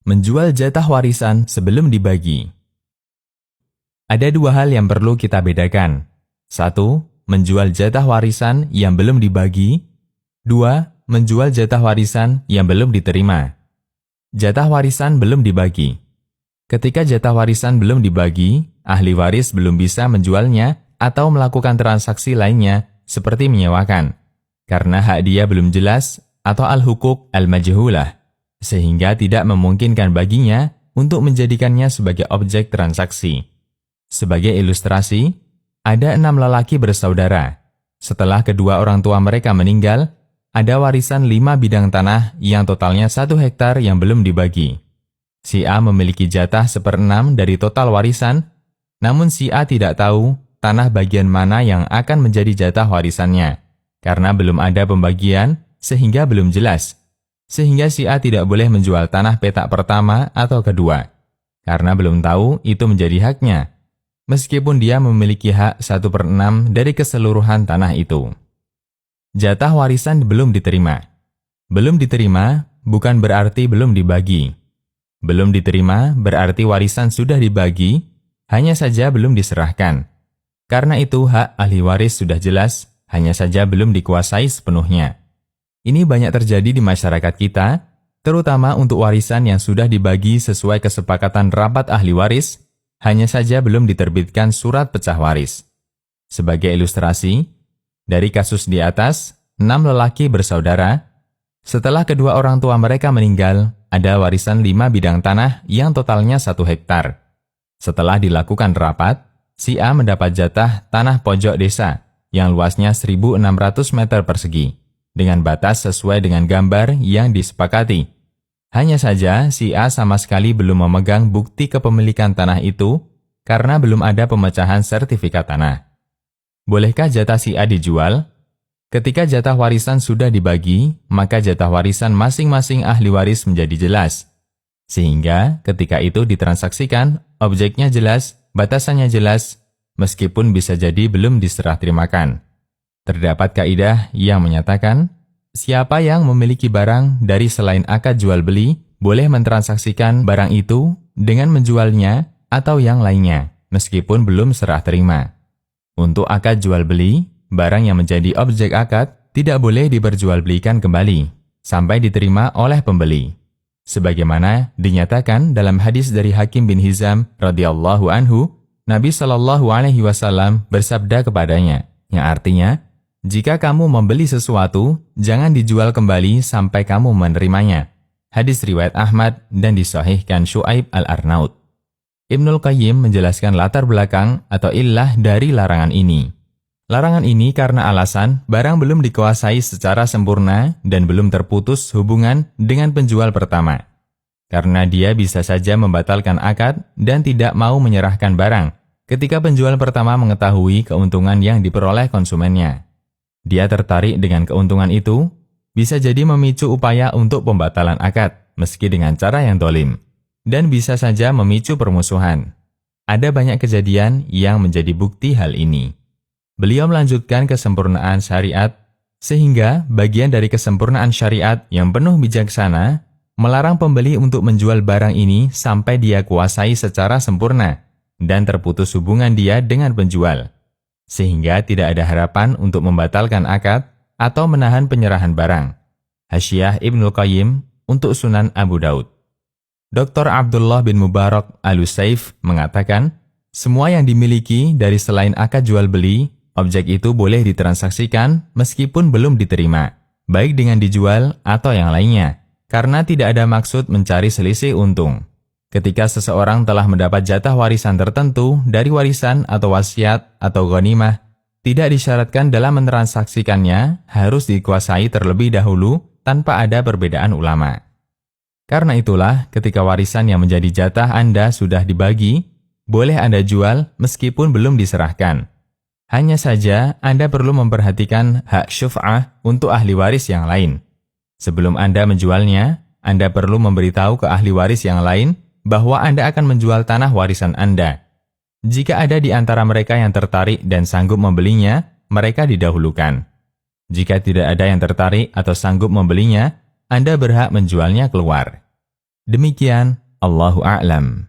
Menjual jatah warisan sebelum dibagi. Ada dua hal yang perlu kita bedakan. 1. Menjual jatah warisan yang belum dibagi. 2. Menjual jatah warisan yang belum diterima. Jatah warisan belum dibagi. Ketika jatah warisan belum dibagi, ahli waris belum bisa menjualnya atau melakukan transaksi lainnya seperti menyewakan, karena hak dia belum jelas atau al-hukuk al-majhulah, sehingga tidak memungkinkan baginya untuk menjadikannya sebagai objek transaksi. Sebagai ilustrasi, ada 6 lelaki bersaudara. Setelah kedua orang tua mereka meninggal, ada warisan 5 bidang tanah yang totalnya 1 hektar yang belum dibagi. Si A memiliki jatah 1/6 dari total warisan, namun si A tidak tahu tanah bagian mana yang akan menjadi jatah warisannya, karena belum ada pembagian sehingga belum jelas. Sehingga si A tidak boleh menjual tanah petak pertama atau kedua, karena belum tahu itu menjadi haknya, meskipun dia memiliki hak 1/6 dari keseluruhan tanah itu. Jatah warisan belum diterima. Belum diterima bukan berarti belum dibagi. Belum diterima berarti warisan sudah dibagi, hanya saja belum diserahkan. Karena itu hak ahli waris sudah jelas, hanya saja belum dikuasai sepenuhnya. Ini banyak terjadi di masyarakat kita, terutama untuk warisan yang sudah dibagi sesuai kesepakatan rapat ahli waris, hanya saja belum diterbitkan surat pecah waris. Sebagai ilustrasi, dari kasus di atas, 6 lelaki bersaudara. Setelah kedua orang tua mereka meninggal, ada warisan 5 bidang tanah yang totalnya 1 hektar. Setelah dilakukan rapat, si A mendapat jatah tanah pojok desa yang luasnya 1.600 meter persegi, dengan batas sesuai dengan gambar yang disepakati. Hanya saja si A sama sekali belum memegang bukti kepemilikan tanah itu karena belum ada pemecahan sertifikat tanah. Bolehkah jatah si A dijual? Ketika jatah warisan sudah dibagi, maka jatah warisan masing-masing ahli waris menjadi jelas. Sehingga ketika itu ditransaksikan, objeknya jelas, batasannya jelas, meskipun bisa jadi belum diserah terimakan. Terdapat kaidah yang menyatakan, siapa yang memiliki barang dari selain akad jual beli, boleh mentransaksikan barang itu dengan menjualnya atau yang lainnya, meskipun belum serah terima. Untuk akad jual beli, barang yang menjadi objek akad tidak boleh diperjualbelikan kembali, sampai diterima oleh pembeli. Sebagaimana dinyatakan dalam hadis dari Hakim bin Hizam radhiyallahu anhu, Nabi SAW bersabda kepadanya, yang artinya, jika kamu membeli sesuatu, jangan dijual kembali sampai kamu menerimanya. Hadis riwayat Ahmad dan disahihkan Syu'aib al-Arnaud. Ibnul Qayyim menjelaskan latar belakang atau illah dari larangan ini. Larangan ini karena alasan barang belum dikuasai secara sempurna dan belum terputus hubungan dengan penjual pertama. Karena dia bisa saja membatalkan akad dan tidak mau menyerahkan barang ketika penjual pertama mengetahui keuntungan yang diperoleh konsumennya. Dia tertarik dengan keuntungan itu, bisa jadi memicu upaya untuk pembatalan akad, meski dengan cara yang dolim, dan bisa saja memicu permusuhan. Ada banyak kejadian yang menjadi bukti hal ini. Beliau melanjutkan kesempurnaan syariat, sehingga bagian dari kesempurnaan syariat yang penuh bijaksana, melarang pembeli untuk menjual barang ini sampai dia kuasai secara sempurna, dan terputus hubungan dia dengan penjual. Sehingga tidak ada harapan untuk membatalkan akad atau menahan penyerahan barang. Hasyiah Ibnul Qayyim untuk Sunan Abu Daud. Dr. Abdullah bin Mubarak al-Usaif mengatakan, semua yang dimiliki dari selain akad jual beli, objek itu boleh ditransaksikan meskipun belum diterima, baik dengan dijual atau yang lainnya, karena tidak ada maksud mencari selisih untung. Ketika seseorang telah mendapat jatah warisan tertentu dari warisan atau wasiat atau ghanimah, tidak disyaratkan dalam mentransaksikannya harus dikuasai terlebih dahulu tanpa ada perbedaan ulama. Karena itulah ketika warisan yang menjadi jatah Anda sudah dibagi, boleh Anda jual meskipun belum diserahkan. Hanya saja Anda perlu memperhatikan hak syuf'ah untuk ahli waris yang lain. Sebelum Anda menjualnya, Anda perlu memberitahu ke ahli waris yang lain bahwa Anda akan menjual tanah warisan Anda. Jika ada di antara mereka yang tertarik dan sanggup membelinya, mereka didahulukan. Jika tidak ada yang tertarik atau sanggup membelinya, Anda berhak menjualnya keluar. Demikian, Allahu a'lam.